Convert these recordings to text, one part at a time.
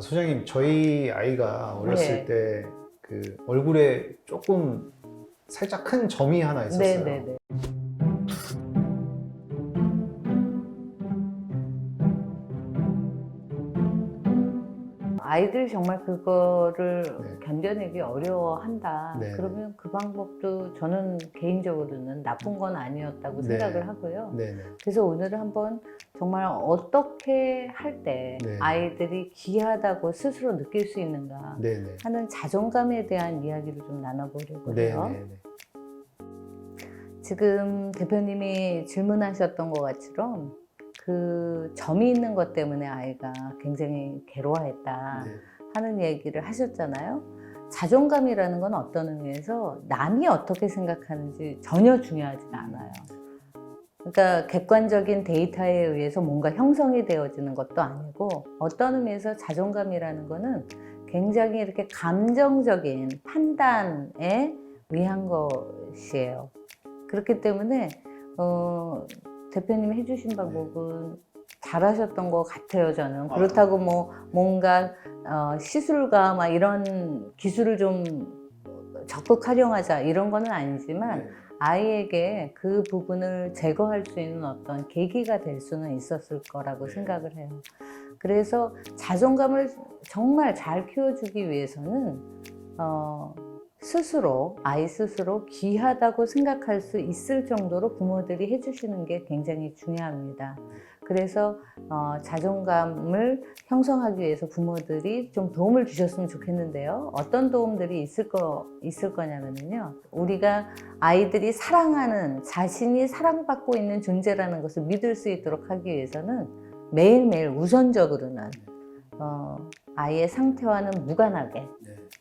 소장님, 저희 아이가 어렸을 네. 때 그 얼굴에 조금 살짝 큰 점이 하나 있었어요. 네네네. 아이들이 정말 그거를 네. 견뎌내기 어려워한다. 네. 그러면 그 방법도 저는 개인적으로는 나쁜 건 아니었다고 네. 생각을 하고요. 네네. 그래서 오늘은 한번 정말 어떻게 할 때 네. 아이들이 귀하다고 스스로 느낄 수 있는가 네네. 하는 자존감에 대한 이야기를 좀 나눠보려고 해요. 네네네. 지금 대표님이 질문하셨던 것 같처럼 그 점이 있는 것 때문에 아이가 굉장히 괴로워했다 네. 하는 얘기를 하셨잖아요. 자존감이라는 건 어떤 의미에서 남이 어떻게 생각하는지 전혀 중요하지 않아요. 그러니까 객관적인 데이터에 의해서 뭔가 형성이 되어지는 것도 아니고, 어떤 의미에서 자존감이라는 거는 굉장히 이렇게 감정적인 판단에 의한 것이에요. 그렇기 때문에 대표님이 해주신 방법은 잘하셨던 것 같아요. 저는 그렇다고 뭐 뭔가 시술과 막 이런 기술을 좀 적극 활용하자 이런 거는 아니지만 아이에게 그 부분을 제거할 수 있는 어떤 계기가 될 수는 있었을 거라고 생각을 해요. 그래서 자존감을 정말 잘 키워주기 위해서는 아이 스스로 귀하다고 생각할 수 있을 정도로 부모들이 해주시는 게 굉장히 중요합니다. 그래서 자존감을 형성하기 위해서 부모들이 좀 도움을 주셨으면 좋겠는데요. 어떤 도움들이 있을 거냐면요. 우리가 아이들이 사랑하는, 자신이 사랑받고 있는 존재라는 것을 믿을 수 있도록 하기 위해서는 매일매일 우선적으로는 아이의 상태와는 무관하게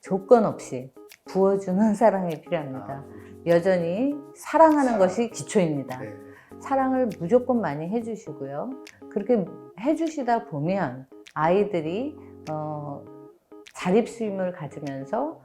조건 없이 부어주는 사랑이 필요합니다. 여전히 사랑하는 것이 기초입니다. 사랑을 무조건 많이 해주시고요. 그렇게 해주시다 보면 아이들이 자립심을 가지면서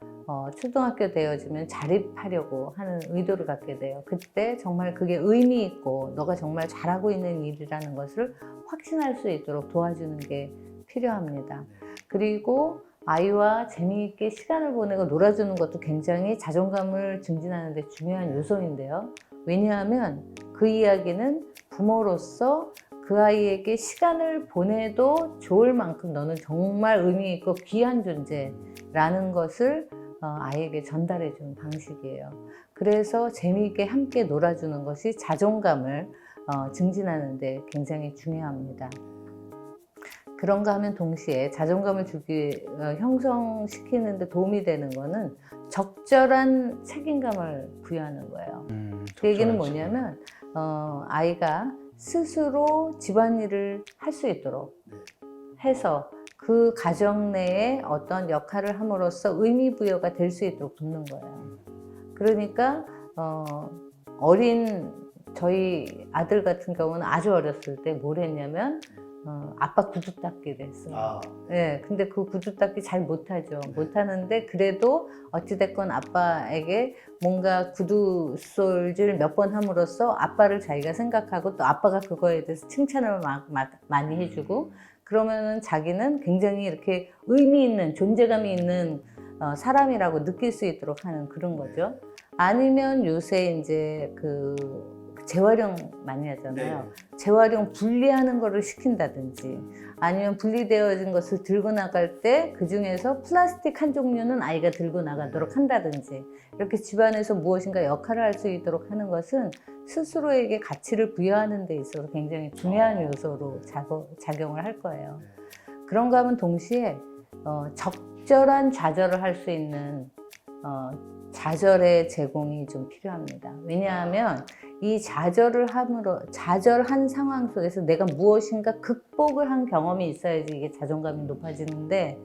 초등학교 되어지면 자립하려고 하는 의도를 갖게 돼요. 그때 정말 그게 의미 있고 너가 정말 잘하고 있는 일이라는 것을 확신할 수 있도록 도와주는 게 필요합니다. 그리고 아이와 재미있게 시간을 보내고 놀아주는 것도 굉장히 자존감을 증진하는 데 중요한 요소인데요. 왜냐하면 그 이야기는 부모로서 그 아이에게 시간을 보내도 좋을 만큼 너는 정말 의미 있고 귀한 존재라는 것을 아이에게 전달해 주는 방식이에요. 그래서 재미있게 함께 놀아주는 것이 자존감을 증진하는 데 굉장히 중요합니다. 그런가 하면 동시에 자존감을 형성시키는 데 도움이 되는 거는 적절한 책임감을 부여하는 거예요. 그 얘기는 뭐냐면 아이가 스스로 집안일을 할 수 있도록 해서 그 가정 내에 어떤 역할을 함으로써 의미 부여가 될 수 있도록 돕는 거예요. 그러니까 어린 저희 아들 같은 경우는 아주 어렸을 때 뭘 했냐면 아빠 구두 닦기를 했어요. 네, 근데 그 구두 닦기 잘 못하죠. 못하는데 그래도 어찌됐건 아빠에게 뭔가 구두 솔질 몇 번 함으로써 아빠를 자기가 생각하고 또 아빠가 그거에 대해서 칭찬을 많이 해주고, 그러면은 자기는 굉장히 이렇게 의미 있는, 존재감이 있는 사람이라고 느낄 수 있도록 하는 그런 거죠. 아니면 요새 이제 재활용 많이 하잖아요. 재활용 분리하는 거를 시킨다든지, 아니면 분리되어진 것을 들고 나갈 때 그 중에서 플라스틱 한 종류는 아이가 들고 나가도록 한다든지, 이렇게 집안에서 무엇인가 역할을 할 수 있도록 하는 것은 스스로에게 가치를 부여하는 데 있어서 굉장히 중요한 요소로 작용을 할 거예요. 그런가 하면 동시에 적절한 좌절을 할 수 있는 좌절의 제공이 좀 필요합니다. 왜냐하면 이 좌절한 상황 속에서 내가 무엇인가 극복을 한 경험이 있어야지 이게 자존감이 높아지는데,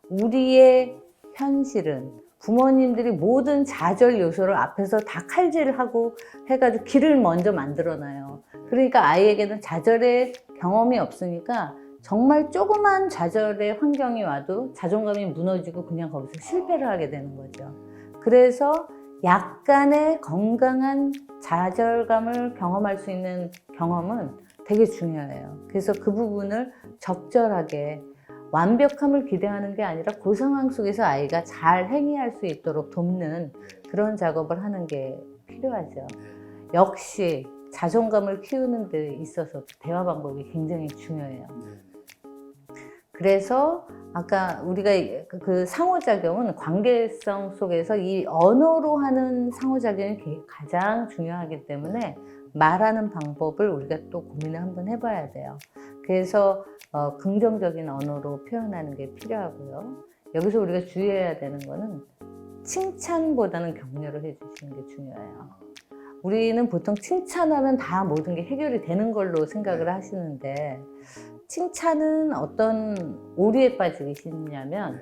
우리의 현실은 부모님들이 모든 좌절 요소를 앞에서 다 칼질하고 해가지고 길을 먼저 만들어놔요. 그러니까 아이에게는 좌절의 경험이 없으니까 정말 조그만 좌절의 환경이 와도 자존감이 무너지고 그냥 거기서 실패를 하게 되는 거죠. 그래서 약간의 건강한 좌절감을 경험할 수 있는 경험은 되게 중요해요. 그래서 그 부분을 적절하게 완벽함을 기대하는 게 아니라 그 상황 속에서 아이가 잘 행위할 수 있도록 돕는 그런 작업을 하는 게 필요하죠. 역시 자존감을 키우는 데 있어서 대화 방법이 굉장히 중요해요. 그래서 아까 우리가 그 상호작용은 관계성 속에서 이 언어로 하는 상호작용이 가장 중요하기 때문에 말하는 방법을 우리가 또 고민을 한번 해봐야 돼요. 그래서 긍정적인 언어로 표현하는 게 필요하고요. 여기서 우리가 주의해야 되는 거는 칭찬보다는 격려를 해주시는 게 중요해요. 우리는 보통 칭찬하면 다 모든 게 해결이 되는 걸로 생각을 하시는데 칭찬은 어떤 오류에 빠지기 쉽냐면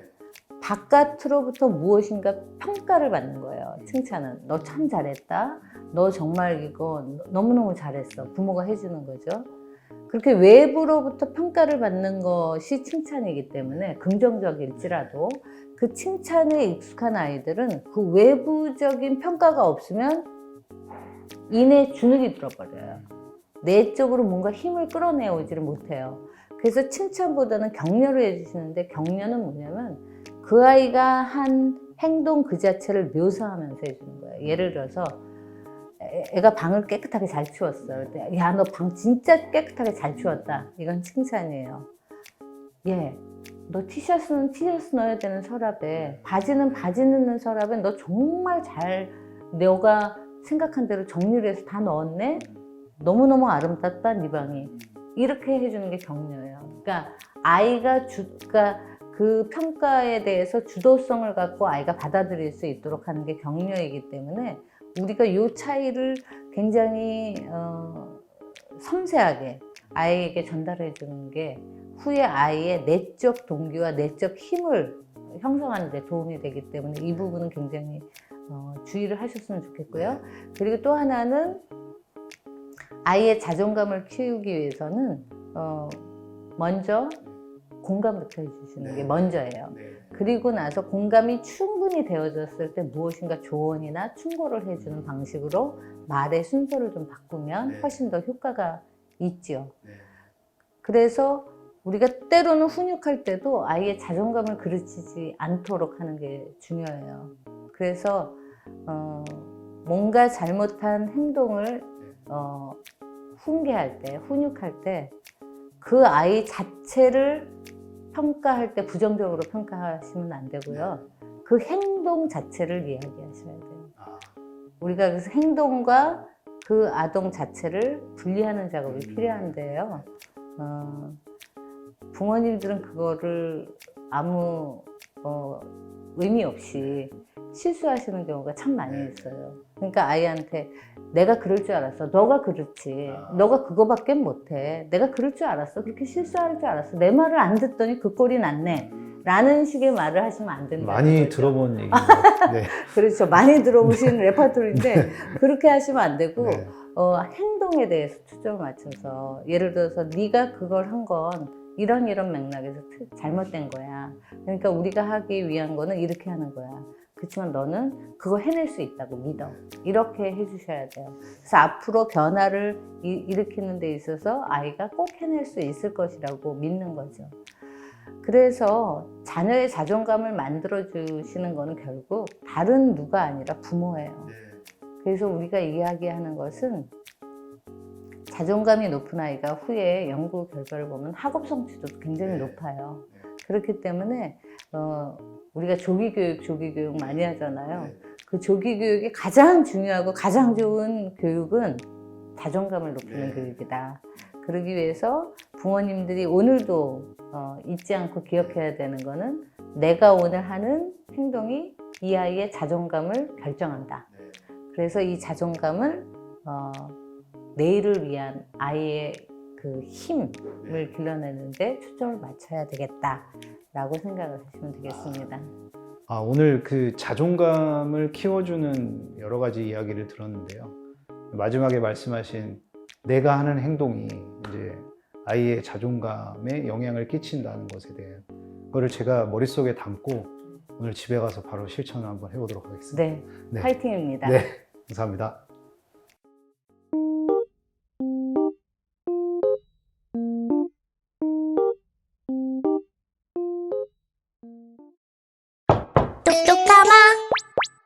바깥으로부터 무엇인가 평가를 받는 거예요. 칭찬은 너 참 잘했다. 너 정말 이거 너무너무 잘했어. 부모가 해주는 거죠. 그렇게 외부로부터 평가를 받는 것이 칭찬이기 때문에 긍정적일지라도 그 칭찬에 익숙한 아이들은 그 외부적인 평가가 없으면 이내 주눅이 들어버려요. 내적으로 뭔가 힘을 끌어내오지를 못해요. 그래서 칭찬보다는 격려를 해주시는데 격려는 뭐냐면 그 아이가 한 행동 그 자체를 묘사하면서 해주는 거예요. 예를 들어서 애가 방을 깨끗하게 잘 치웠어. 야, 너 방 진짜 깨끗하게 잘 치웠다. 이건 칭찬이에요. 예, 너 티셔츠는 티셔츠 넣어야 되는 서랍에 바지는 바지 넣는 서랍에 너 정말 잘 너가 생각한 대로 정리를 해서 다 넣었네. 너무너무 아름답다 네 방이. 이렇게 해주는 게 격려예요. 그러니까 아이가 그러니까 그 평가에 대해서 주도성을 갖고 아이가 받아들일 수 있도록 하는 게 격려이기 때문에 우리가 이 차이를 굉장히 섬세하게 아이에게 전달해 주는 게 후에 아이의 내적 동기와 내적 힘을 형성하는 데 도움이 되기 때문에 이 부분은 굉장히 주의를 하셨으면 좋겠고요. 그리고 또 하나는 아이의 자존감을 키우기 위해서는 먼저 공감부터 해주시는 게 먼저예요. 그리고 나서 공감이 충분히 되어졌을 때 무엇인가 조언이나 충고를 해주는 방식으로 말의 순서를 좀 바꾸면 훨씬 더 효과가 있죠. 그래서 우리가 때로는 훈육할 때도 아이의 자존감을 그르치지 않도록 하는 게 중요해요. 그래서 뭔가 잘못한 행동을 훈계할 때, 훈육할 때 그 아이 자체를 평가할 때 부정적으로 평가하시면 안 되고요. 그 행동 자체를 이야기하셔야 돼요. 우리가 그래서 행동과 그 아동 자체를 분리하는 작업이 필요한데요. 부모님들은 그거를 아무 의미 없이 실수하시는 경우가 참 많이 있어요. 그러니까 아이한테 내가 그럴 줄 알았어. 너가 그렇지. 너가 그거밖에 못해. 내가 그럴 줄 알았어. 그렇게 실수할 줄 알았어. 내 말을 안 듣더니 그 꼴이 났네. 라는 식의 말을 하시면 안 된다. 많이 들어본 얘기죠. 네. 그렇죠. 많이 들어보신 레퍼토리인데 그렇게 하시면 안 되고 네. 행동에 대해서 초점을 맞춰서 예를 들어서 네가 그걸 한 건 이런 맥락에서 잘못된 거야. 그러니까 우리가 하기 위한 거는 이렇게 하는 거야. 그렇지만 너는 그거 해낼 수 있다고 믿어. 이렇게 해주셔야 돼요. 그래서 앞으로 변화를 일으키는 데 있어서 아이가 꼭 해낼 수 있을 것이라고 믿는 거죠. 그래서 자녀의 자존감을 만들어 주시는 거는 결국 다른 누가 아니라 부모예요. 그래서 우리가 이야기하는 것은 자존감이 높은 아이가 후에 연구 결과를 보면 학업 성취도 굉장히 높아요. 그렇기 때문에 우리가 조기교육 많이 하잖아요. 그 조기교육이 가장 중요하고 가장 좋은 교육은 자존감을 높이는 교육이다. 그러기 위해서 부모님들이 오늘도 잊지 않고 기억해야 되는 거는 내가 오늘 하는 행동이 이 아이의 자존감을 결정한다. 그래서 이 자존감을 내일을 위한 아이의 그 힘을 길러내는데 초점을 맞춰야 되겠다라고 생각을 하시면 되겠습니다. 오늘 그 자존감을 키워주는 여러 가지 이야기를 들었는데요. 마지막에 말씀하신 내가 하는 행동이 이제 아이의 자존감에 영향을 끼친다는 것에 대해 그거를 제가 머릿속에 담고 오늘 집에 가서 바로 실천을 한번 해보도록 하겠습니다. 네, 네. 파이팅입니다. 네, 감사합니다.